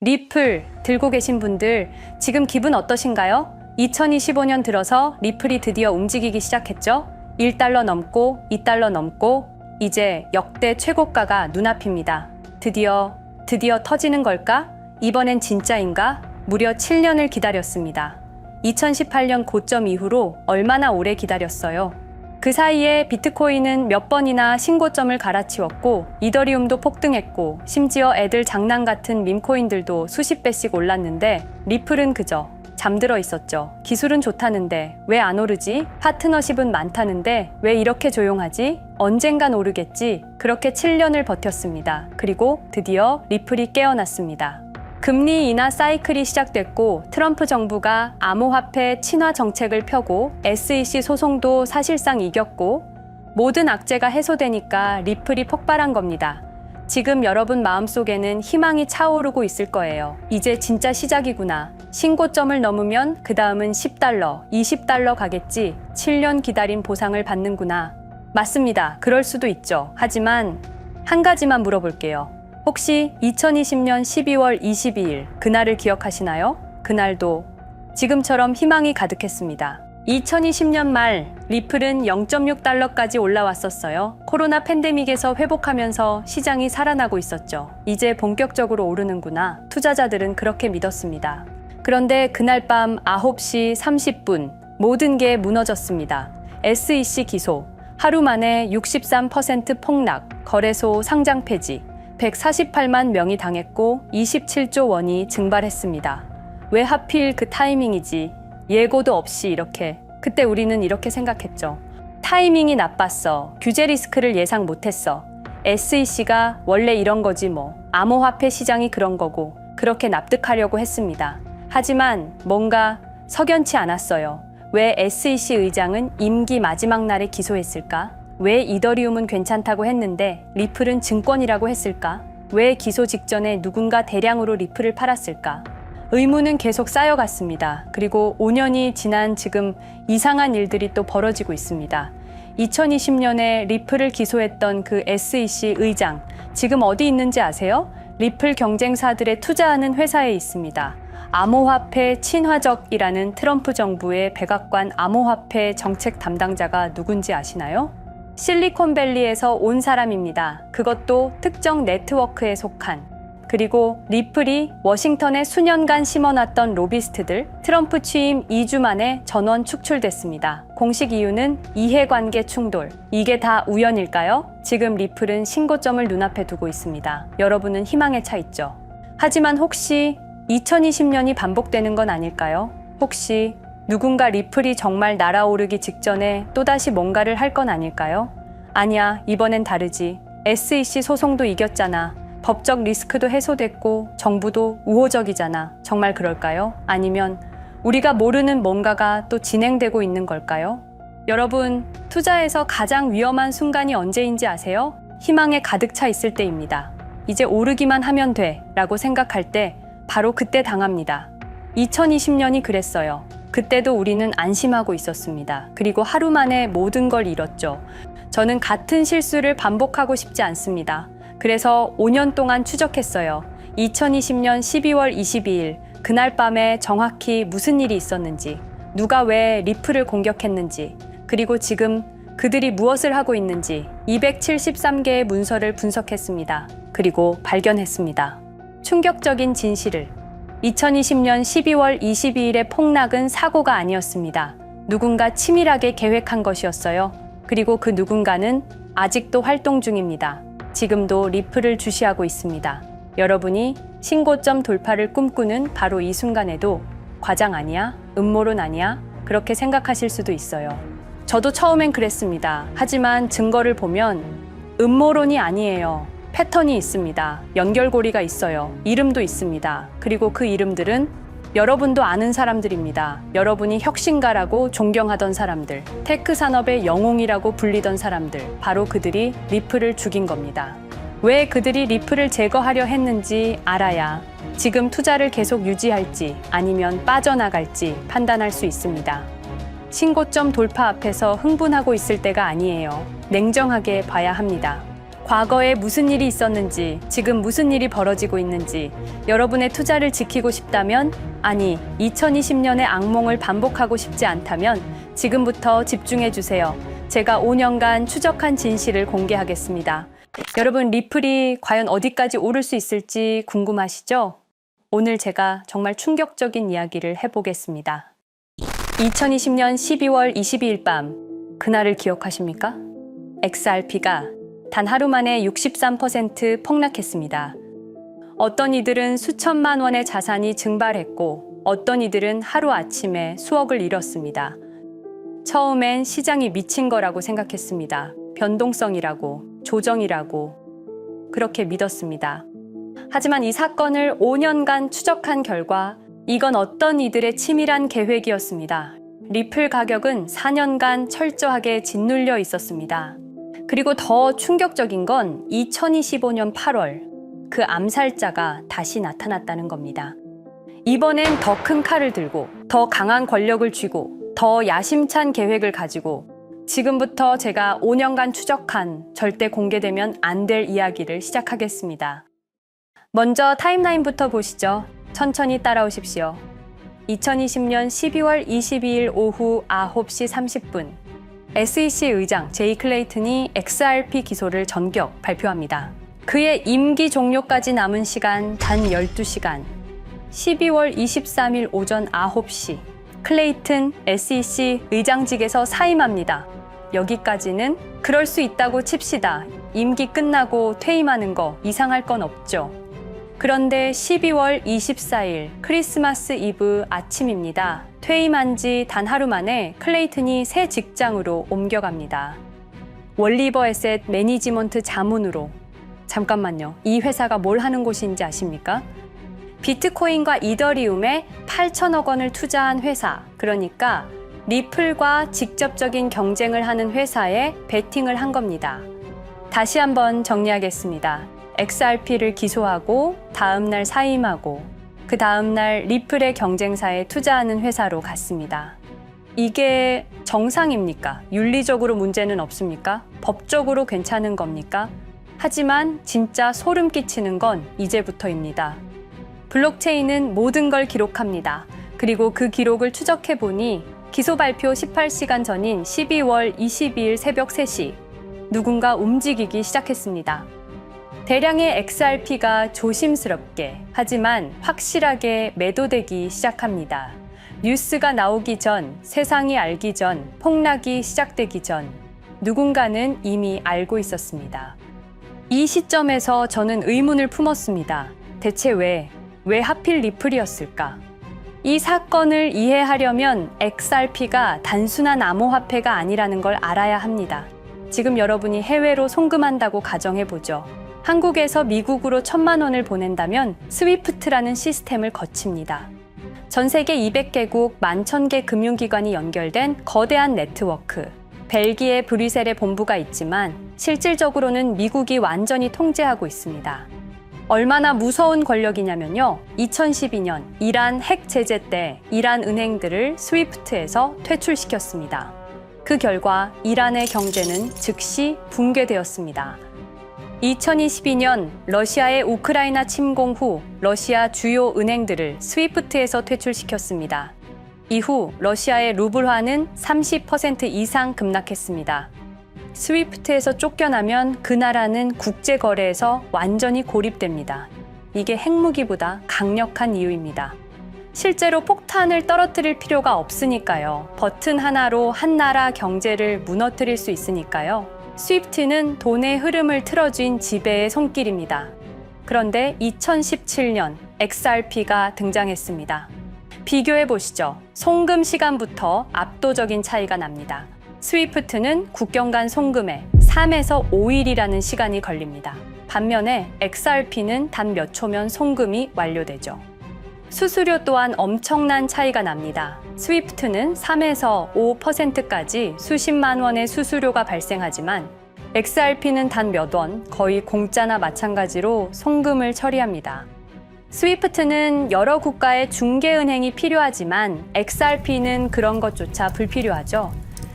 리플 들고 계신 분들 지금 기분 어떠신가요? 2025년 들어서 리플이 드디어 움직이기 시작했죠? 1달러 넘고 2달러 넘고 이제 역대 최고가가 눈앞입니다. 드디어 터지는 걸까? 이번엔 진짜인가? 무려 7년을 기다렸습니다. 2018년 고점 이후로 얼마나 오래 기다렸어요? 그 사이에 비트코인은 몇 번이나 신고점을 갈아치웠고 이더리움도 폭등했고 심지어 애들 장난 같은 밈코인들도 수십 배씩 올랐는데 리플은 그저 잠들어 있었죠. 기술은 좋다는데 왜 안 오르지? 파트너십은 많다는데 왜 이렇게 조용하지? 언젠간 오르겠지. 그렇게 7년을 버텼습니다. 그리고 드디어 리플이 깨어났습니다. 금리 인하 사이클이 시작됐고 트럼프 정부가 암호화폐 친화 정책을 펴고 SEC 소송도 사실상 이겼고 모든 악재가 해소되니까 리플이 폭발한 겁니다. 지금 여러분 마음속에는 희망이 차오르고 있을 거예요. 이제 진짜 시작이구나. 신고점을 넘으면 그 다음은 10달러, 20달러 가겠지. 7년 기다린 보상을 받는구나. 맞습니다. 그럴 수도 있죠. 하지만 한 가지만 물어볼게요. 혹시 2020년 12월 22일 그날을 기억하시나요? 그날도 지금처럼 희망이 가득했습니다. 2020년 말 리플은 0.6달러까지 올라왔었어요. 코로나 팬데믹에서 회복하면서 시장이 살아나고 있었죠. 이제 본격적으로 오르는구나. 투자자들은 그렇게 믿었습니다. 그런데 그날 밤 9시 30분 모든 게 무너졌습니다. SEC 기소, 하루 만에 63% 폭락, 거래소 상장 폐지, 148만 명이 당했고 27조 원이 증발했습니다. 왜 하필 그 타이밍이지? 예고도 없이 이렇게. 그때 우리는 이렇게 생각했죠. 타이밍이 나빴어. 규제 리스크를 예상 못했어. SEC가 원래 이런 거지 뭐. 암호화폐 시장이 그런 거고. 그렇게 납득하려고 했습니다. 하지만 뭔가 석연치 않았어요. 왜 SEC 의장은 임기 마지막 날에 기소했을까? 왜 이더리움은 괜찮다고 했는데 리플은 증권이라고 했을까? 왜 기소 직전에 누군가 대량으로 리플을 팔았을까? 의문은 계속 쌓여갔습니다. 그리고 5년이 지난 지금 이상한 일들이 또 벌어지고 있습니다. 2020년에 리플을 기소했던 그 SEC 의장, 지금 어디 있는지 아세요? 리플 경쟁사들에 투자하는 회사에 있습니다. 암호화폐 친화적이라는 트럼프 정부의 백악관 암호화폐 정책 담당자가 누군지 아시나요? 실리콘밸리에서 온 사람입니다. 그것도 특정 네트워크에 속한. 그리고 리플이 워싱턴에 수년간 심어놨던 로비스트들, 트럼프 취임 2주 만에 전원 축출됐습니다. 공식 이유는 이해관계 충돌. 이게 다 우연일까요? 지금 리플은 신고점을 눈앞에 두고 있습니다. 여러분은 희망에 차 있죠. 하지만 혹시 2020년이 반복되는 건 아닐까요? 혹시 누군가 리플이 정말 날아오르기 직전에 또다시 뭔가를 할 건 아닐까요? 아니야, 이번엔 다르지. SEC 소송도 이겼잖아. 법적 리스크도 해소됐고 정부도 우호적이잖아. 정말 그럴까요? 아니면 우리가 모르는 뭔가가 또 진행되고 있는 걸까요? 여러분, 투자에서 가장 위험한 순간이 언제인지 아세요? 희망에 가득 차 있을 때입니다. 이제 오르기만 하면 돼 라고 생각할 때 바로 그때 당합니다. 2020년이 그랬어요. 그때도 우리는 안심하고 있었습니다. 그리고 하루 만에 모든 걸 잃었죠. 저는 같은 실수를 반복하고 싶지 않습니다. 그래서 5년 동안 추적했어요. 2020년 12월 22일 그날 밤에 정확히 무슨 일이 있었는지, 누가 왜 리플을 공격했는지, 그리고 지금 그들이 무엇을 하고 있는지 273개의 문서를 분석했습니다. 그리고 발견했습니다. 충격적인 진실을. 2020년 12월 22일의 폭락은 사고가 아니었습니다. 누군가 치밀하게 계획한 것이었어요. 그리고 그 누군가는 아직도 활동 중입니다. 지금도 리플을 주시하고 있습니다. 여러분이 신고점 돌파를 꿈꾸는 바로 이 순간에도 과장 아니야? 음모론 아니야? 그렇게 생각하실 수도 있어요. 저도 처음엔 그랬습니다. 하지만 증거를 보면 음모론이 아니에요. 패턴이 있습니다. 연결고리가 있어요. 이름도 있습니다. 그리고 그 이름들은 여러분도 아는 사람들입니다. 여러분이 혁신가라고 존경하던 사람들, 테크 산업의 영웅이라고 불리던 사람들, 바로 그들이 리플을 죽인 겁니다. 왜 그들이 리플을 제거하려 했는지 알아야 지금 투자를 계속 유지할지 아니면 빠져나갈지 판단할 수 있습니다. 신고점 돌파 앞에서 흥분하고 있을 때가 아니에요. 냉정하게 봐야 합니다. 과거에 무슨 일이 있었는지, 지금 무슨 일이 벌어지고 있는지, 여러분의 투자를 지키고 싶다면, 아니, 2020년의 악몽을 반복하고 싶지 않다면 지금부터 집중해 주세요. 제가 5년간 추적한 진실을 공개하겠습니다. 여러분, 리플이 과연 어디까지 오를 수 있을지 궁금하시죠? 오늘 제가 정말 충격적인 이야기를 해보겠습니다. 2020년 12월 22일 밤, 그날을 기억하십니까? XRP가 단 하루 만에 63% 폭락했습니다. 어떤 이들은 수천만 원의 자산이 증발했고, 어떤 이들은 하루아침에 수억을 잃었습니다. 처음엔 시장이 미친 거라고 생각했습니다. 변동성이라고, 조정이라고 그렇게 믿었습니다. 하지만 이 사건을 5년간 추적한 결과 이건 어떤 이들의 치밀한 계획이었습니다. 리플 가격은 4년간 철저하게 짓눌려 있었습니다. 그리고 더 충격적인 건 2025년 8월 그 암살자가 다시 나타났다는 겁니다. 이번엔 더 큰 칼을 들고 더 강한 권력을 쥐고 더 야심찬 계획을 가지고 지금부터 제가 5년간 추적한 절대 공개되면 안 될 이야기를 시작하겠습니다. 먼저 타임라인부터 보시죠. 천천히 따라오십시오. 2020년 12월 22일 오후 9시 30분 SEC 의장 제이 클레이튼이 XRP 기소를 전격 발표합니다. 그의 임기 종료까지 남은 시간 단 12시간. 12월 23일 오전 9시 클레이튼 SEC 의장직에서 사임합니다. 여기까지는 그럴 수 있다고 칩시다. 임기 끝나고 퇴임하는 거 이상할 건 없죠. 그런데 12월 24일 크리스마스 이브 아침입니다. 퇴임한 지 단 하루 만에 클레이튼이 새 직장으로 옮겨갑니다. 월리버 에셋 매니지먼트 자문으로. 잠깐만요. 이 회사가 뭘 하는 곳인지 아십니까? 비트코인과 이더리움에 8천억 원을 투자한 회사, 그러니까 리플과 직접적인 경쟁을 하는 회사에 베팅을 한 겁니다. 다시 한번 정리하겠습니다. XRP를 기소하고 다음날 사임하고 그 다음날 리플의 경쟁사에 투자하는 회사로 갔습니다. 이게 정상입니까? 윤리적으로 문제는 없습니까? 법적으로 괜찮은 겁니까? 하지만 진짜 소름 끼치는 건 이제부터입니다. 블록체인은 모든 걸 기록합니다. 그리고 그 기록을 추적해보니 기소 발표 18시간 전인 12월 22일 새벽 3시 누군가 움직이기 시작했습니다. 대량의 XRP가 조심스럽게 하지만 확실하게 매도되기 시작합니다. 뉴스가 나오기 전, 세상이 알기 전, 폭락이 시작되기 전 누군가는 이미 알고 있었습니다. 이 시점에서 저는 의문을 품었습니다. 대체 왜 하필 리플이었을까? 이 사건을 이해하려면 XRP가 단순한 암호화폐가 아니라는 걸 알아야 합니다. 지금 여러분이 해외로 송금한다고 가정해보죠. 한국에서 미국으로 1,000만 원을 보낸다면 스위프트라는 시스템을 거칩니다. 전 세계 200개국 11,000개 금융기관이 연결된 거대한 네트워크. 벨기에 브뤼셀에 본부가 있지만 실질적으로는 미국이 완전히 통제하고 있습니다. 얼마나 무서운 권력이냐면요. 2012년 이란 핵 제재 때 이란 은행들을 스위프트에서 퇴출시켰습니다. 그 결과 이란의 경제는 즉시 붕괴되었습니다. 2022년 러시아의 우크라이나 침공 후 러시아 주요 은행들을 스위프트에서 퇴출시켰습니다. 이후 러시아의 루블화는 30% 이상 급락했습니다. 스위프트에서 쫓겨나면 그 나라는 국제거래에서 완전히 고립됩니다. 이게 핵무기보다 강력한 이유입니다. 실제로 폭탄을 떨어뜨릴 필요가 없으니까요. 버튼 하나로 한 나라 경제를 무너뜨릴 수 있으니까요. 스위프트는 돈의 흐름을 틀어쥔 지배의 손길입니다. 그런데 2017년 XRP가 등장했습니다. 비교해 보시죠. 송금 시간부터 압도적인 차이가 납니다. 스위프트는 국경 간 송금에 3에서 5일이라는 시간이 걸립니다. 반면에 XRP는 단 몇 초면 송금이 완료되죠. 수수료 또한 엄청난 차이가 납니다. 스위프트는 3에서 5%까지 수십만 원의 수수료가 발생하지만 XRP는 단 몇 원, 거의 공짜나 마찬가지로 송금을 처리합니다. 스위프트는 여러 국가의 중개은행이 필요하지만 XRP는 그런 것조차 불필요하죠.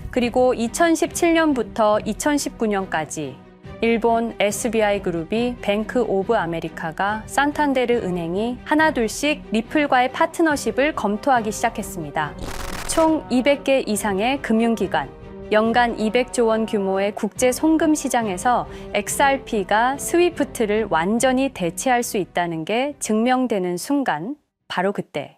그리고 2017년부터 2019년까지 일본 SBI 그룹이 뱅크 오브 아메리카가 산탄데르 은행이 하나둘씩 리플과의 파트너십을 검토하기 시작했습니다. 총 200개 이상의 금융기관, 연간 200조 원 규모의 국제 송금 시장에서 XRP가 스위프트를 완전히 대체할 수 있다는 게 증명되는 순간, 바로 그때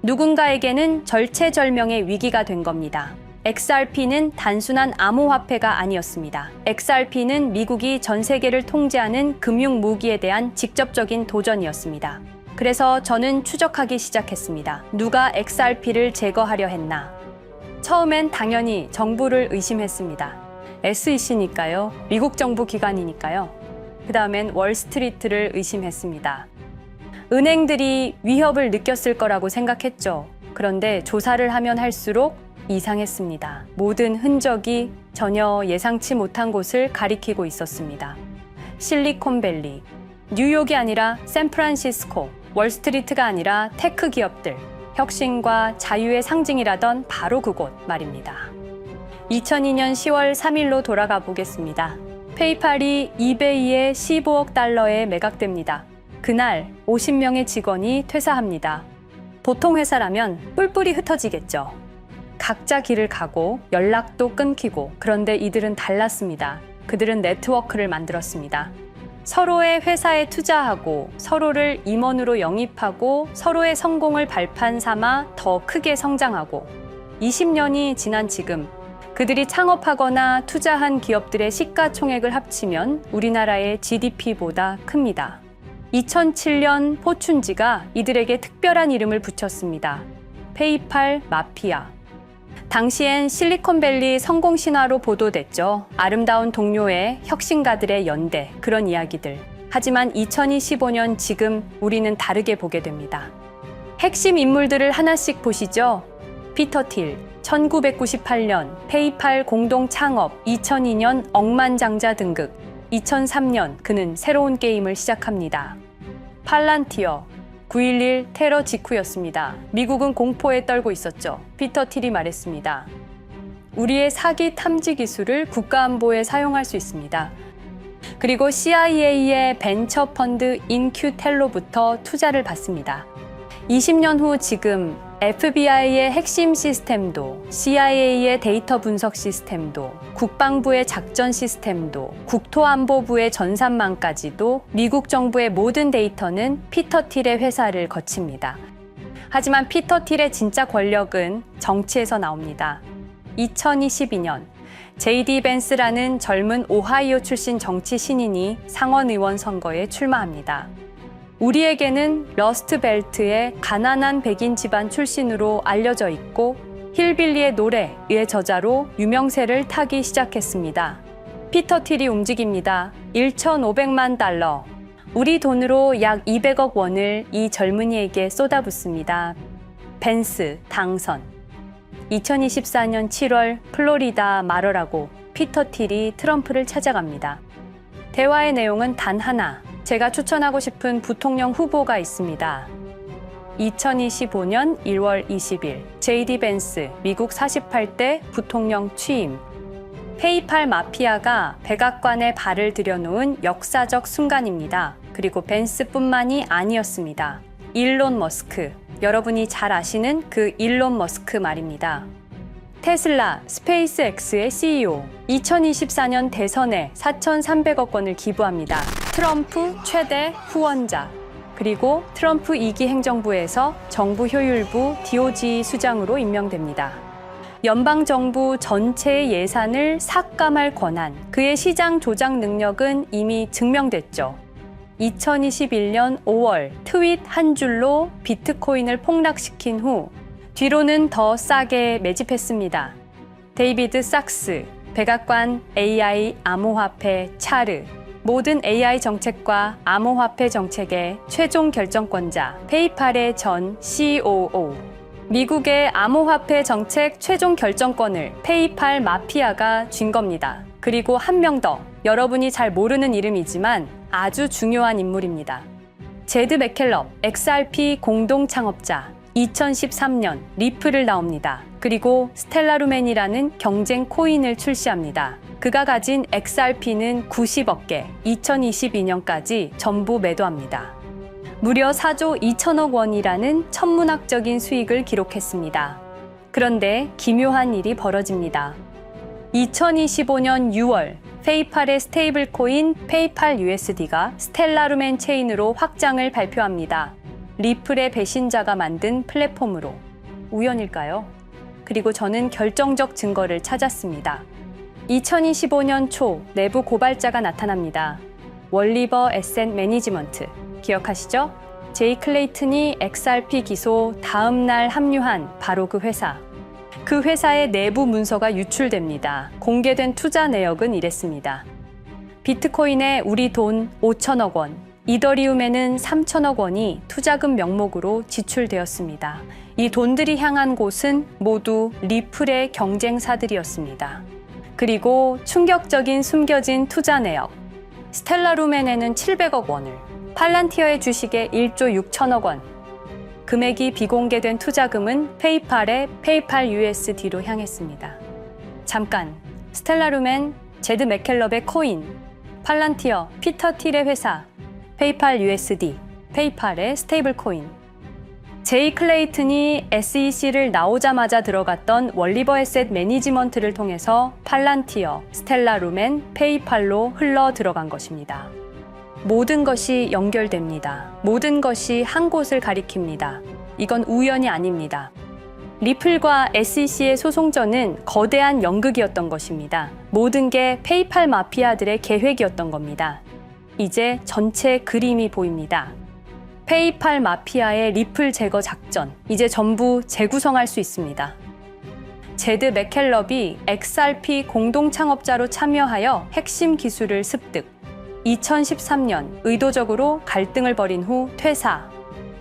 누군가에게는 절체절명의 위기가 된 겁니다. XRP는 단순한 암호화폐가 아니었습니다. XRP는 미국이 전 세계를 통제하는 금융 무기에 대한 직접적인 도전이었습니다. 그래서 저는 추적하기 시작했습니다. 누가 XRP를 제거하려 했나? 처음엔 당연히 정부를 의심했습니다. SEC니까요. 미국 정부 기관이니까요. 그 다음엔 월스트리트를 의심했습니다. 은행들이 위협을 느꼈을 거라고 생각했죠. 그런데 조사를 하면 할수록 이상했습니다. 모든 흔적이 전혀 예상치 못한 곳을 가리키고 있었습니다. 실리콘밸리, 뉴욕이 아니라 샌프란시스코, 월스트리트가 아니라 테크 기업들, 혁신과 자유의 상징이라던 바로 그곳 말입니다. 2002년 10월 3일로 돌아가 보겠습니다. 페이팔이 이베이에 15억 달러에 매각됩니다. 그날 50명의 직원이 퇴사합니다. 보통 회사라면 뿔뿔이 흩어지겠죠. 각자 길을 가고 연락도 끊기고, 그런데 이들은 달랐습니다. 그들은 네트워크를 만들었습니다. 서로의 회사에 투자하고 서로를 임원으로 영입하고 서로의 성공을 발판 삼아 더 크게 성장하고, 20년이 지난 지금 그들이 창업하거나 투자한 기업들의 시가총액을 합치면 우리나라의 GDP보다 큽니다. 2007년 포춘지가 이들에게 특별한 이름을 붙였습니다. 페이팔 마피아. 당시엔 실리콘밸리 성공 신화로 보도됐죠. 아름다운 동료의 혁신가들의 연대, 그런 이야기들. 하지만 2025년 지금 우리는 다르게 보게 됩니다. 핵심 인물들을 하나씩 보시죠. 피터 틸, 1998년 페이팔 공동 창업, 2002년 억만장자 등극, 2003년 그는 새로운 게임을 시작합니다. 팔란티어, 9.11 테러 직후였습니다. 미국은 공포에 떨고 있었죠. 피터 틸이 말했습니다. 우리의 사기 탐지 기술을 국가안보에 사용할 수 있습니다. 그리고 CIA의 벤처 펀드 인큐텔로부터 투자를 받습니다. 20년 후 지금 FBI의 핵심 시스템도, CIA의 데이터 분석 시스템도, 국방부의 작전 시스템도, 국토안보부의 전산망까지도 미국 정부의 모든 데이터는 피터 틸의 회사를 거칩니다. 하지만 피터 틸의 진짜 권력은 정치에서 나옵니다. 2022년 JD 벤스라는 젊은 오하이오 출신 정치 신인이 상원의원 선거에 출마합니다. 우리에게는 러스트벨트의 가난한 백인 집안 출신으로 알려져 있고 힐빌리의 노래의 저자로 유명세를 타기 시작했습니다. 피터 틸이 움직입니다. 1,500만 달러, 우리 돈으로 약 200억 원을 이 젊은이에게 쏟아붓습니다. 벤스 당선. 2024년 7월 플로리다 마러라고 피터 틸이 트럼프를 찾아갑니다. 대화의 내용은 단 하나. 제가 추천하고 싶은 부통령 후보가 있습니다. 2025년 1월 20일 JD 벤스 미국 48대 부통령 취임. 페이팔 마피아가 백악관에 발을 들여놓은 역사적 순간입니다. 그리고 벤스뿐만이 아니었습니다. 일론 머스크, 여러분이 잘 아시는 그 일론 머스크 말입니다. 테슬라, 스페이스X의 CEO, 2024년 대선에 4,300억 원을 기부합니다. 트럼프 최대 후원자, 그리고 트럼프 2기 행정부에서 정부 효율부 DOJ 수장으로 임명됩니다. 연방정부 전체의 예산을 삭감할 권한, 그의 시장 조작 능력은 이미 증명됐죠. 2021년 5월 트윗 한 줄로 비트코인을 폭락시킨 후 뒤로는 더 싸게 매집했습니다. 데이비드 sak스, 백악관 AI 암호화폐 차르, 모든 AI 정책과 암호화폐 정책의 최종 결정권자, 페이팔의 전 COO. 미국의 암호화폐 정책 최종 결정권을 페이팔 마피아가 쥔 겁니다. 그리고 한 명 더, 여러분이 잘 모르는 이름이지만 아주 중요한 인물입니다. 제드 맥켈럽, XRP 공동 창업자, 2013년 리플을 나옵니다. 그리고 스텔라루멘이라는 경쟁 코인을 출시합니다. 그가 가진 XRP는 90억 개, 2022년까지 전부 매도합니다. 무려 4조 2천억 원이라는 천문학적인 수익을 기록했습니다. 그런데 기묘한 일이 벌어집니다. 2025년 6월 페이팔의 스테이블 코인 페이팔 USD가 스텔라루멘 체인으로 확장을 발표합니다. 리플의 배신자가 만든 플랫폼으로. 우연일까요? 그리고 저는 결정적 증거를 찾았습니다. 2025년 초 내부 고발자가 나타납니다. 월리버 에셋 매니지먼트. 기억하시죠? 제이 클레이튼이 XRP 기소 다음 날 합류한 바로 그 회사. 그 회사의 내부 문서가 유출됩니다. 공개된 투자 내역은 이랬습니다. 비트코인에 우리 돈 5천억 원, 이더리움에는 3천억 원이 투자금 명목으로 지출되었습니다. 이 돈들이 향한 곳은 모두 리플의 경쟁사들이었습니다. 그리고 충격적인 숨겨진 투자 내역. 스텔라루멘에는 700억 원을, 팔란티어의 주식에 1조 6천억 원, 금액이 비공개된 투자금은 페이팔의 페이팔 USD로 향했습니다. 잠깐, 스텔라루멘, 제드 맥켈럽의 코인, 팔란티어, 피터 틸의 회사, 페이팔 USD, 페이팔의 스테이블 코인. 제이 클레이튼이 SEC를 나오자마자 들어갔던 월리버 에셋 매니지먼트를 통해서 팔란티어, 스텔라루멘, 페이팔로 흘러 들어간 것입니다. 모든 것이 연결됩니다. 모든 것이 한 곳을 가리킵니다. 이건 우연이 아닙니다. 리플과 SEC의 소송전은 거대한 연극이었던 것입니다. 모든 게 페이팔 마피아들의 계획이었던 겁니다. 이제 전체 그림이 보입니다. 페이팔 마피아의 리플 제거 작전, 이제 전부 재구성할 수 있습니다. 제드 맥켈럽이 XRP 공동 창업자로 참여하여 핵심 기술을 습득. 2013년 의도적으로 갈등을 벌인 후 퇴사.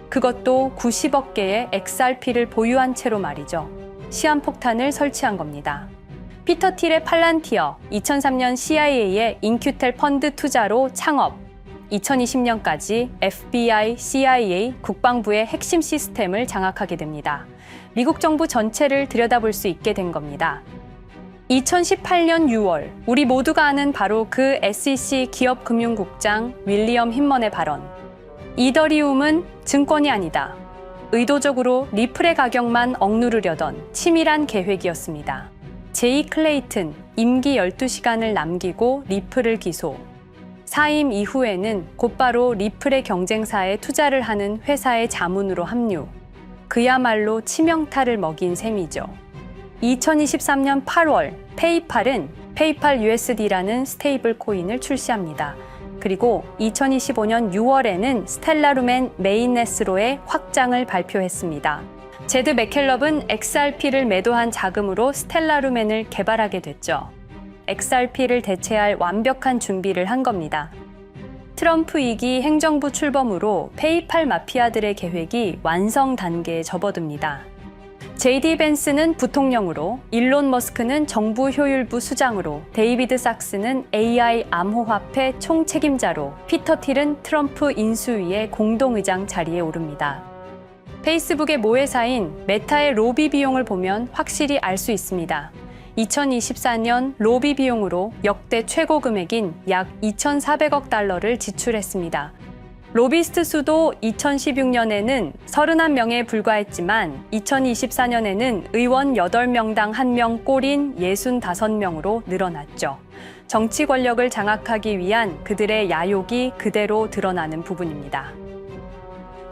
그것도 90억 개의 XRP를 보유한 채로 말이죠. 시한폭탄을 설치한 겁니다. 피터 틸의 팔란티어, 2003년 CIA의 인큐텔 펀드 투자로 창업. 2020년까지 FBI, CIA, 국방부의 핵심 시스템을 장악하게 됩니다. 미국 정부 전체를 들여다볼 수 있게 된 겁니다. 2018년 6월, 우리 모두가 아는 바로 그 SEC 기업금융국장 윌리엄 힌먼의 발언. 이더리움은 증권이 아니다. 의도적으로 리플의 가격만 억누르려던 치밀한 계획이었습니다. 제이 클레이튼, 임기 12시간을 남기고 리플을 기소. 사임 이후에는 곧바로 리플의 경쟁사에 투자를 하는 회사의 자문으로 합류. 그야말로 치명타를 먹인 셈이죠. 2023년 8월 페이팔은 페이팔 USD라는 스테이블 코인을 출시합니다. 그리고 2025년 6월에는 스텔라루멘 메인넷으로의 확장을 발표했습니다. 제드 맥켈럽은 XRP를 매도한 자금으로 스텔라루멘을 개발하게 됐죠. XRP를 대체할 완벽한 준비를 한 겁니다. 트럼프 2기 행정부 출범으로 페이팔 마피아들의 계획이 완성 단계에 접어듭니다. JD 벤스는 부통령으로, 일론 머스크는 정부 효율부 수장으로, 데이비드 sak스는 AI 암호화폐 총책임자로, 피터 틸은 트럼프 인수위의 공동의장 자리에 오릅니다. 페이스북의 모회사인 메타의 로비 비용을 보면 확실히 알 수 있습니다. 2024년 로비 비용으로 역대 최고 금액인 약 2,400억 달러를 지출했습니다. 로비스트 수도 2016년에는 31명에 불과했지만 2024년에는 의원 8명당 1명 꼴인 65명으로 늘어났죠. 정치 권력을 장악하기 위한 그들의 야욕이 그대로 드러나는 부분입니다.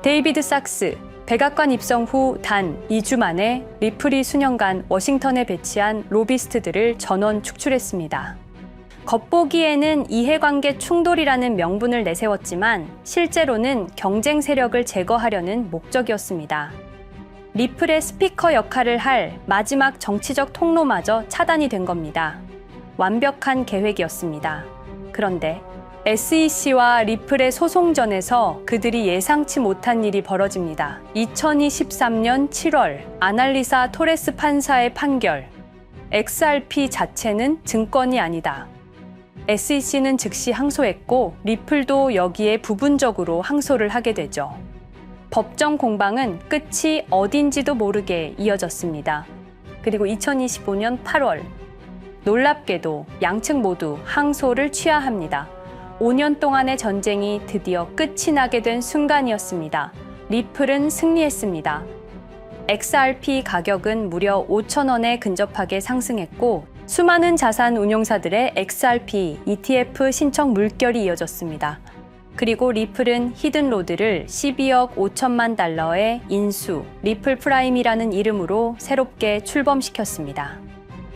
데이비드 sak스, 백악관 입성 후 단 2주 만에 리플이 수년간 워싱턴에 배치한 로비스트들을 전원 축출했습니다. 겉보기에는 이해관계 충돌이라는 명분을 내세웠지만 실제로는 경쟁 세력을 제거하려는 목적이었습니다. 리플의 스피커 역할을 할 마지막 정치적 통로마저 차단이 된 겁니다. 완벽한 계획이었습니다. 그런데 SEC와 리플의 소송전에서 그들이 예상치 못한 일이 벌어집니다. 2023년 7월 아날리사 토레스 판사의 판결. XRP 자체는 증권이 아니다. SEC는 즉시 항소했고 리플도 여기에 부분적으로 항소를 하게 되죠. 법정 공방은 끝이 어딘지도 모르게 이어졌습니다. 그리고 2025년 8월 놀랍게도 양측 모두 항소를 취하합니다. 5년 동안의 전쟁이 드디어 끝이 나게 된 순간이었습니다. 리플은 승리했습니다. XRP 가격은 무려 5,000원에 근접하게 상승했고 수많은 자산 운용사들의 XRP ETF 신청 물결이 이어졌습니다. 그리고 리플은 히든로드를 12억 5천만 달러의 인수, 리플 프라임이라는 이름으로 새롭게 출범시켰습니다.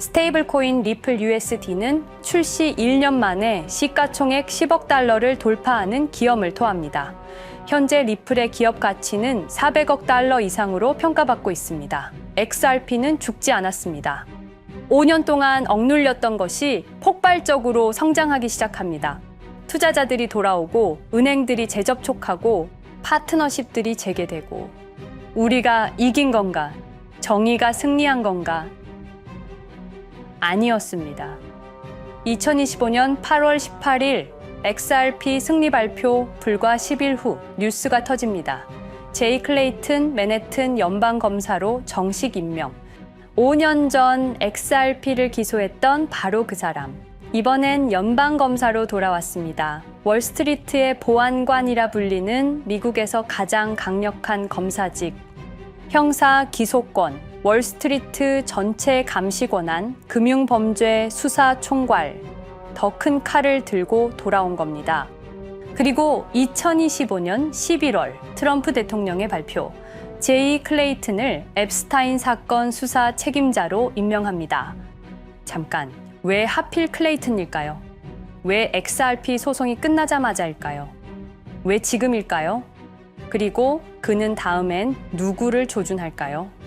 스테이블 코인 리플 USD는 출시 1년 만에 시가총액 10억 달러를 돌파하는 기염을 토합니다. 현재 리플의 기업 가치는 400억 달러 이상으로 평가받고 있습니다. XRP는 죽지 않았습니다. 5년 동안 억눌렸던 것이 폭발적으로 성장하기 시작합니다. 투자자들이 돌아오고 은행들이 재접촉하고 파트너십들이 재개되고 우리가 이긴 건가? 정의가 승리한 건가? 아니었습니다. 2025년 8월 18일 XRP 승리 발표 불과 10일 후 뉴스가 터집니다. 제이 클레이튼 맨해튼 연방검사로 정식 임명. 5년 전 XRP를 기소했던 바로 그 사람. 이번엔 연방검사로 돌아왔습니다. 월스트리트의 보안관이라 불리는 미국에서 가장 강력한 검사직. 형사 기소권, 월스트리트 전체 감시 권한, 금융범죄 수사 총괄. 더 큰 칼을 들고 돌아온 겁니다. 그리고 2025년 11월 트럼프 대통령의 발표. 제이 클레이튼을 앱스타인 사건 수사 책임자로 임명합니다. 잠깐, 왜 하필 클레이튼일까요? 왜 XRP 소송이 끝나자마자일까요? 왜 지금일까요? 그리고 그는 다음엔 누구를 조준할까요?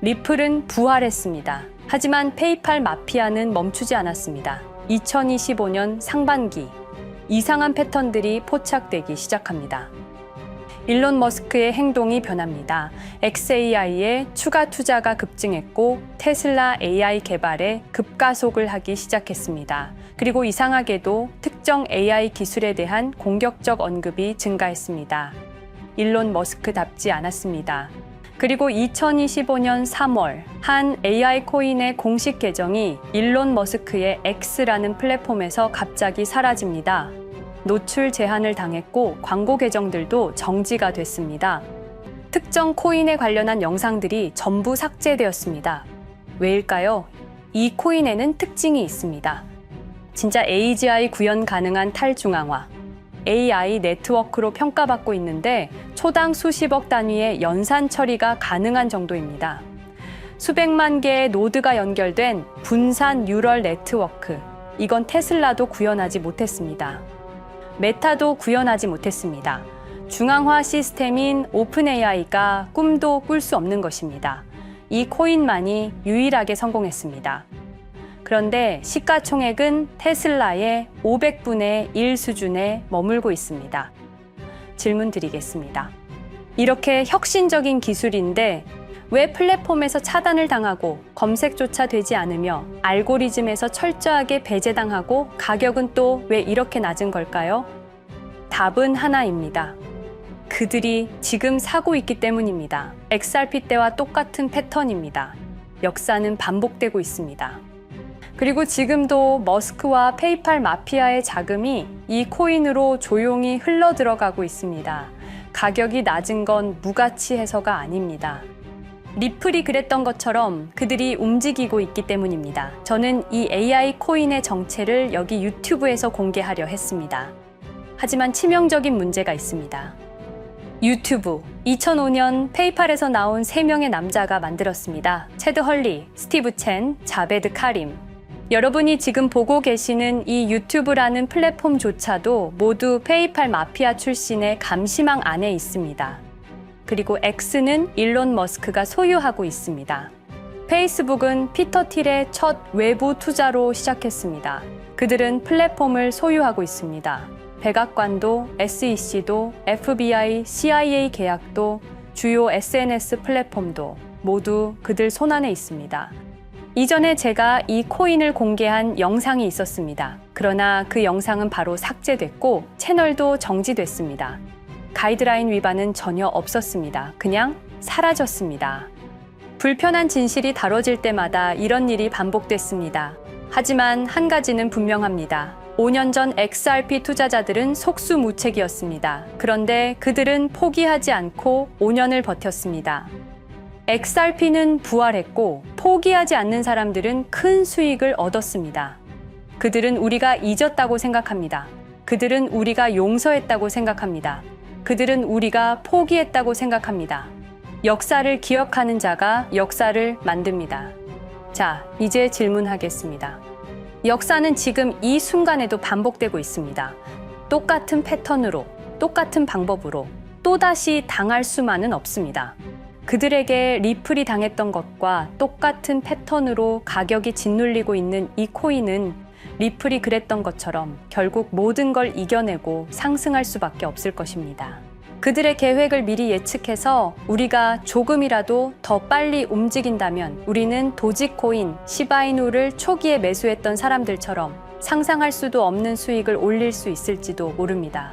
리플은 부활했습니다. 하지만 페이팔 마피아는 멈추지 않았습니다. 2025년 상반기, 이상한 패턴들이 포착되기 시작합니다. 일론 머스크의 행동이 변합니다. xAI에 추가 투자가 급증했고 테슬라 AI 개발에 급가속을 하기 시작했습니다. 그리고 이상하게도 특정 AI 기술에 대한 공격적 언급이 증가했습니다. 일론 머스크답지 않았습니다. 그리고 2025년 3월 한 AI 코인의 공식 계정이 일론 머스크의 X라는 플랫폼에서 갑자기 사라집니다. 노출 제한을 당했고 광고 계정들도 정지가 됐습니다. 특정 코인에 관련한 영상들이 전부 삭제되었습니다. 왜일까요? 이 코인에는 특징이 있습니다. 진짜 AGI 구현 가능한 탈중앙화, AI 네트워크로 평가받고 있는데 초당 수십억 단위의 연산 처리가 가능한 정도입니다. 수백만 개의 노드가 연결된 분산 뉴럴 네트워크, 이건 테슬라도 구현하지 못했습니다. 메타도 구현하지 못했습니다. 중앙화 시스템인 오픈 AI가 꿈도 꿀 수 없는 것입니다. 이 코인만이 유일하게 성공했습니다. 그런데 시가총액은 테슬라의 500분의 1 수준에 머물고 있습니다. 질문 드리겠습니다. 이렇게 혁신적인 기술인데 왜 플랫폼에서 차단을 당하고 검색조차 되지 않으며 알고리즘에서 철저하게 배제당하고 가격은 또 왜 이렇게 낮은 걸까요? 답은 하나입니다. 그들이 지금 사고 있기 때문입니다. XRP 때와 똑같은 패턴입니다. 역사는 반복되고 있습니다. 그리고 지금도 머스크와 페이팔 마피아의 자금이 이 코인으로 조용히 흘러 들어가고 있습니다. 가격이 낮은 건 무가치해서가 아닙니다. 리플이 그랬던 것처럼 그들이 움직이고 있기 때문입니다. 저는 이 AI 코인의 정체를 여기 유튜브에서 공개하려 했습니다. 하지만 치명적인 문제가 있습니다. 유튜브, 2005년 페이팔에서 나온 3명의 남자가 만들었습니다. 체드 헐리, 스티브 첸, 자베드 카림. 여러분이 지금 보고 계시는 이 유튜브라는 플랫폼조차도 모두 페이팔 마피아 출신의 감시망 안에 있습니다. 그리고 X는 일론 머스크가 소유하고 있습니다. 페이스북은 피터 틸의 첫 외부 투자로 시작했습니다. 그들은 플랫폼을 소유하고 있습니다. 백악관도, SEC도, FBI, CIA 계약도, 주요 SNS 플랫폼도 모두 그들 손안에 있습니다. 이전에 제가 이 코인을 공개한 영상이 있었습니다. 그러나 그 영상은 바로 삭제됐고 채널도 정지됐습니다. 가이드라인 위반은 전혀 없었습니다. 그냥 사라졌습니다. 불편한 진실이 다뤄질 때마다 이런 일이 반복됐습니다. 하지만 한 가지는 분명합니다. 5년 전 XRP 투자자들은 속수무책이었습니다. 그런데 그들은 포기하지 않고 5년을 버텼습니다. XRP는 부활했고 포기하지 않는 사람들은 큰 수익을 얻었습니다. 그들은 우리가 잊었다고 생각합니다. 그들은 우리가 용서했다고 생각합니다. 그들은 우리가 포기했다고 생각합니다. 역사를 기억하는 자가 역사를 만듭니다. 자, 이제 질문하겠습니다. 역사는 지금 이 순간에도 반복되고 있습니다. 똑같은 패턴으로, 똑같은 방법으로 또다시 당할 수만은 없습니다. 그들에게 리플이 당했던 것과 똑같은 패턴으로 가격이 짓눌리고 있는 이 코인은 리플이 그랬던 것처럼 결국 모든 걸 이겨내고 상승할 수밖에 없을 것입니다. 그들의 계획을 미리 예측해서 우리가 조금이라도 더 빨리 움직인다면 우리는 도지코인, 시바이누를 초기에 매수했던 사람들처럼 상상할 수도 없는 수익을 올릴 수 있을지도 모릅니다.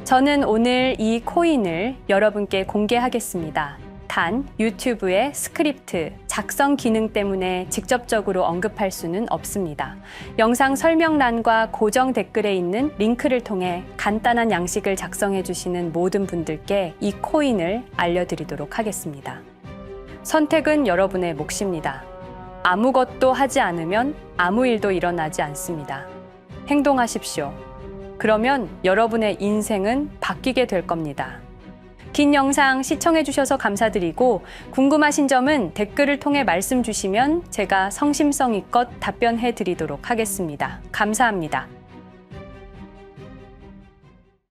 저는 오늘 이 코인을 여러분께 공개하겠습니다. 단, 유튜브의 스크립트, 작성 기능 때문에 직접적으로 언급할 수는 없습니다. 영상 설명란과 고정 댓글에 있는 링크를 통해 간단한 양식을 작성해 주시는 모든 분들께 이 코인을 알려드리도록 하겠습니다. 선택은 여러분의 몫입니다. 아무것도 하지 않으면 아무 일도 일어나지 않습니다. 행동하십시오. 그러면 여러분의 인생은 바뀌게 될 겁니다. 긴 영상 시청해주셔서 감사드리고 궁금하신 점은 댓글을 통해 말씀 주시면 제가 성심성의껏 답변해 드리도록 하겠습니다. 감사합니다.